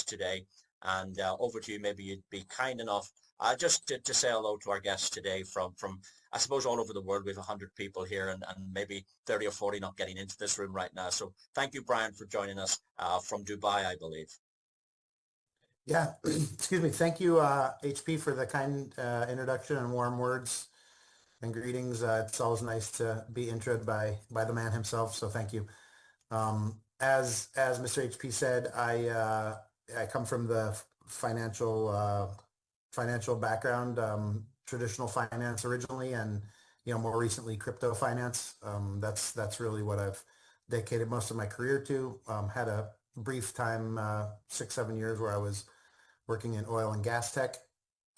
today. And over to you. Maybe you'd be kind enough just to say hello to our guests today from I suppose all over the world. We have 100 people here and maybe 30 or 40 not getting into this room right now. So thank you, Bryan, for joining us from Dubai, I believe. Yeah, excuse me. Thank you, HP, for the kind introduction and warm words and greetings. It's always nice to be introed by the man himself. So thank you. As Mr. HP said, I come from the financial background, traditional finance originally, and more recently crypto finance. That's really what I've dedicated most of my career to. Had a brief time, 6-7 years, where I was working in oil and gas tech.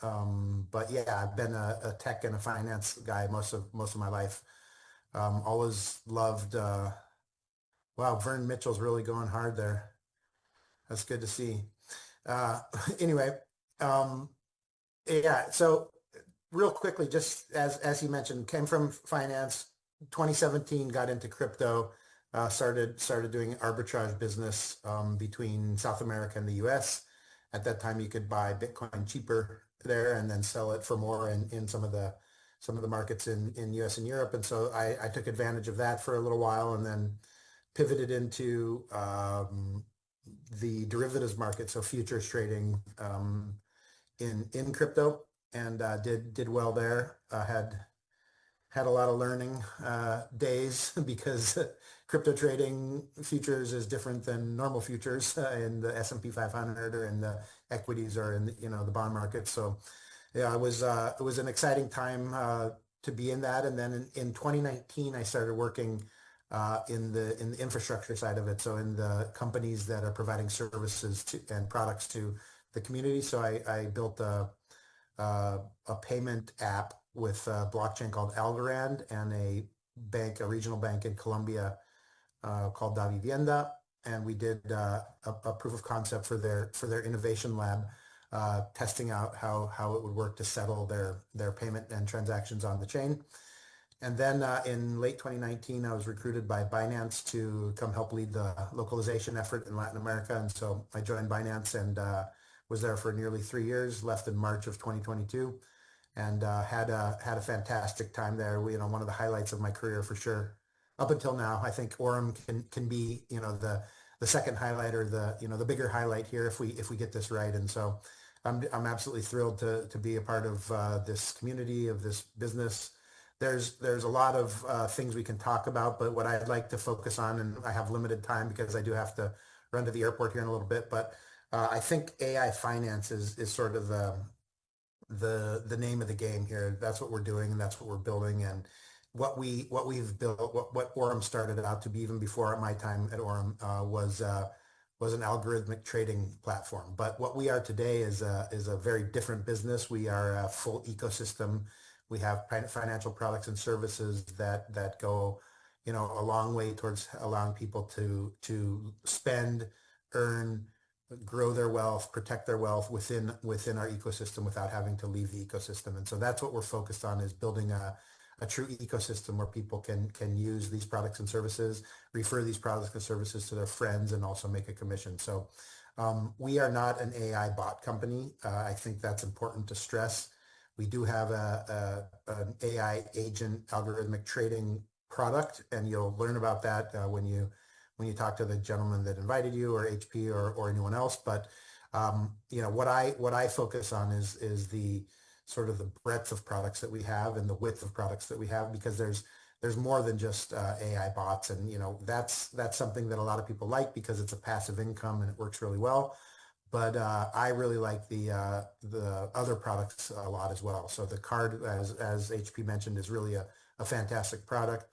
But yeah, I've been a tech and a finance guy most of my life. Always loved. Wow, Vern Mitchell's really going hard there. That's good to see. Anyway, yeah. So real quickly, just as you mentioned, came from finance. 2017, got into crypto. Started doing arbitrage business between South America and the U.S. At that time, you could buy Bitcoin cheaper there and then sell it for more in some of the markets in U.S. and Europe. And so I took advantage of that for a little while, and then pivoted into the derivatives market, so futures trading in crypto, and did well there. Had a lot of learning days because crypto trading futures is different than normal futures in the S&P 500 or in the equities or in the bond market. So yeah, it was an exciting time to be in that. And then in 2019, I started working in the infrastructure side of it, so in the companies that are providing services and products to the community. So I built a payment app with a blockchain called Algorand, and a regional bank in Colombia called Davivienda, and we did a proof of concept for their innovation lab, testing out how it would work to settle their payment and transactions on the chain. And then in late 2019, I was recruited by Binance to come help lead the localization effort in Latin America, and so I joined Binance and was there for nearly 3 years. Left in March of 2022. And had a fantastic time there. One of the highlights of my career for sure. Up until now, I think AURUM can be the second highlight, or the bigger highlight here if we get this right. And so I'm absolutely thrilled to be a part of this community, of this business. There's a lot of things we can talk about, but what I'd like to focus on, and I have limited time because I do have to run to the airport here in a little bit, but I think AI finance is sort of the name of the game here. That's what we're doing, and that's what we're building, and what we've built, what AURUM started out to be, even before my time at AURUM, was an algorithmic trading platform. But what we are today is a very different business. We are a full ecosystem. We have financial products and services that go a long way towards allowing people to spend, earn, grow their wealth, protect their wealth within our ecosystem without having to leave the ecosystem. And so that's what we're focused on, is building a true ecosystem where people can use these products and services, refer these products and services to their friends, and also make a commission. So we are not an AI bot company. I think that's important to stress. We do have an AI agent algorithmic trading product, and you'll learn about that when you talk to the gentleman that invited you, or HP, or anyone else. But what I focus on is the sort of the breadth of products that we have and the width of products that we have, because there's more than just AI bots, and that's something that a lot of people like because it's a passive income and it works really well. But I really like the other products a lot as well. So the card, as HP mentioned, is really a fantastic product.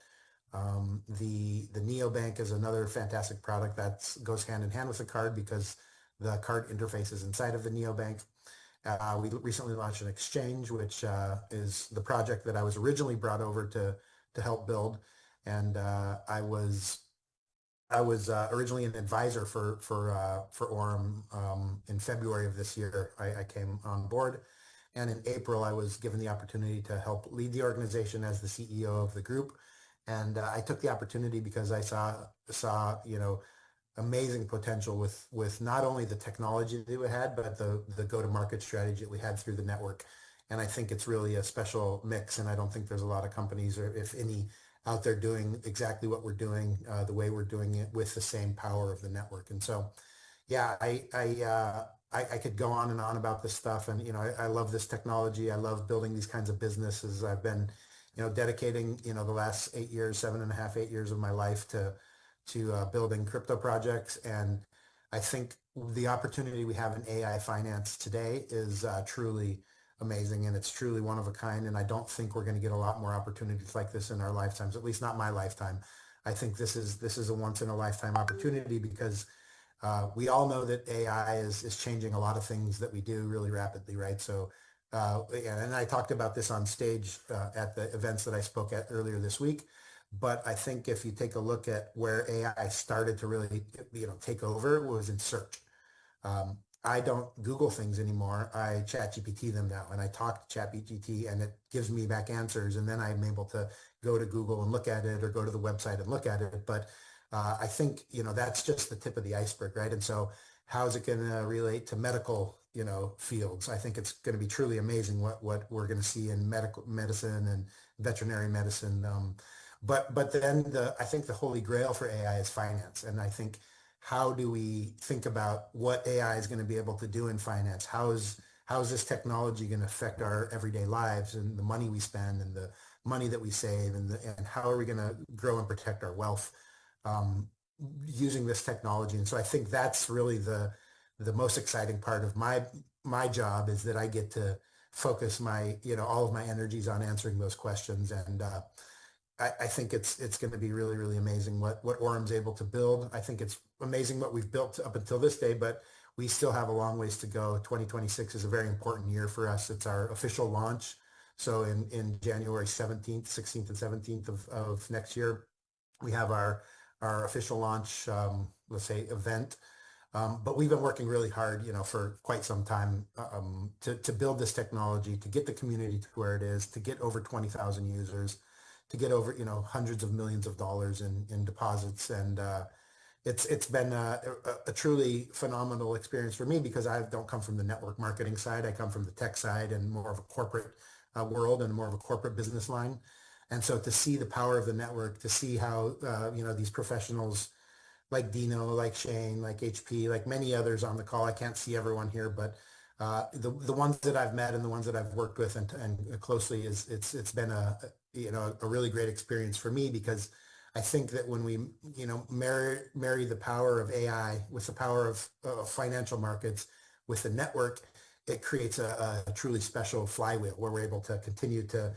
The neobank is another fantastic product that goes hand in hand with the card, because the card interface is inside of the neobank. We recently launched an exchange, which is the project that I was originally brought over to help build, and I was originally an advisor for AURUM. In February of this year, I came on board, and in April I was given the opportunity to help lead the organization as the CEO of the group. And I took the opportunity because I saw amazing potential with not only the technology that we had, but the go-to-market strategy that we had through the network. And I think it's really a special mix. And I don't think there's a lot of companies, or if any, out there doing exactly what we're doing, the way we're doing it, with the same power of the network. And so, yeah, I could go on and on about this stuff. And, I love this technology. I love building these kinds of businesses. I've been, dedicating, the last 8 years, 7.5, 8 years of my life to building crypto projects. And I think the opportunity we have in AI finance today is truly amazing, and it's truly one of a kind. And I don't think we're going to get a lot more opportunities like this in our lifetimes, at least not my lifetime. I think this is a once in a lifetime opportunity, because we all know that AI is changing a lot of things that we do really rapidly, right? So, and I talked about this on stage at the events that I spoke at earlier this week. But I think if you take a look at where AI started to really, take over, was in search. I don't Google things anymore. I chat GPT them now, and I talk to chat GPT, and it gives me back answers. And then I'm able to go to Google and look at it, or go to the website and look at it. But I think, that's just the tip of the iceberg, right? And so how is it going to relate to medical, fields? I think it's going to be truly amazing what we're going to see in medical medicine and veterinary medicine. But then I think the holy grail for AI is finance. And I think, how do we think about what AI is going to be able to do in finance? How is this technology going to affect our everyday lives, and the money we spend, and the money that we save, and how are we going to grow and protect our wealth using this technology? And so I think that's really the most exciting part of my job, is that I get to focus all of my energies on answering those questions. And I think it's going to be really, really amazing what AURUM's able to build. I think it's amazing what we've built up until this day, but we still have a long ways to go. 2026 is a very important year for us. It's our official launch. So in January 17th, 16th, and 17th of next year, we have our official launch, let's say, event. But we've been working really hard, for quite some time, to build this technology, to get the community to where it is, to get over 20,000 users, to get over, hundreds of millions of dollars in deposits. And it's been a truly phenomenal experience for me, because I don't come from the network marketing side. I come from the tech side, and more of a corporate world, and more of a corporate business line. And so to see the power of the network, to see how, these professionals like Dino, like Shane, like HP, like many others on the call, I can't see everyone here, but the ones that I've met and the ones that I've worked with and closely, it's been a really great experience for me, because I think that when we marry the power of AI with the power of financial markets with the network, it creates a truly special flywheel, where we're able to continue to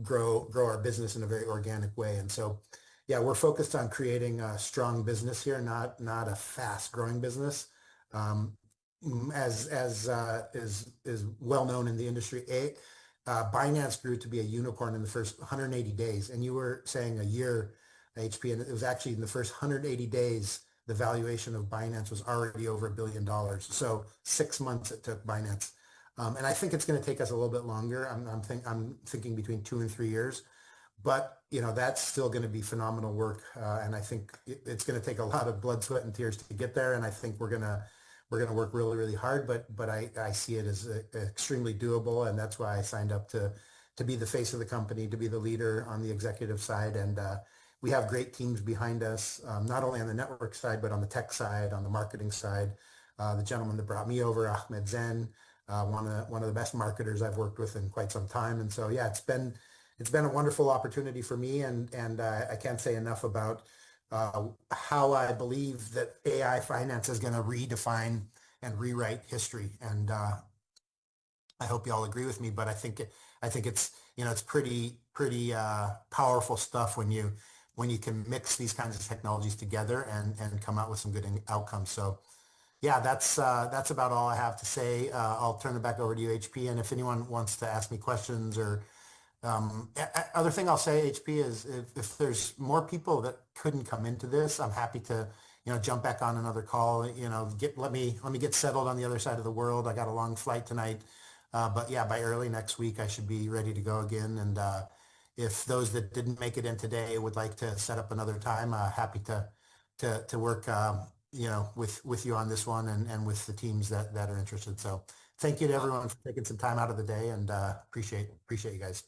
grow our business in a very organic way. And so, yeah, we're focused on creating a strong business here, not a fast growing business. As is well known in the industry, Binance grew to be a unicorn in the first 180 days. And you were saying a year, HP, and it was actually in the first 180 days, the valuation of Binance was already over $1 billion. So 6 months it took Binance. And I think it's going to take us a little bit longer. I'm thinking between 2 and 3 years. But, that's still going to be phenomenal work. And I think it's going to take a lot of blood, sweat, and tears to get there. And I think we're going to work really, really hard. But I see it as extremely doable. And that's why I signed up to be the face of the company, to be the leader on the executive side. And we have great teams behind us, not only on the network side, but on the tech side, on the marketing side. The gentleman that brought me over, Ahmed Zen, one of the best marketers I've worked with in quite some time. And so, yeah, it's been a wonderful opportunity for me, and I can't say enough about how I believe that AI finance is going to redefine and rewrite history. And I hope you all agree with me, but I think it's it's pretty powerful stuff when you can mix these kinds of technologies together and come out with some good outcomes. So, yeah, that's about all I have to say. I'll turn it back over to you, HP. And if anyone wants to ask me questions, or other thing I'll say, HP, is if there's more people that couldn't come into this, I'm happy to jump back on another call. Let me get settled on the other side of the world. I got a long flight tonight, but yeah, by early next week I should be ready to go again. And if those that didn't make it in today would like to set up another time, happy to to work, with you on this one and with the teams that are interested. So thank you to everyone for taking some time out of the day, and appreciate you guys.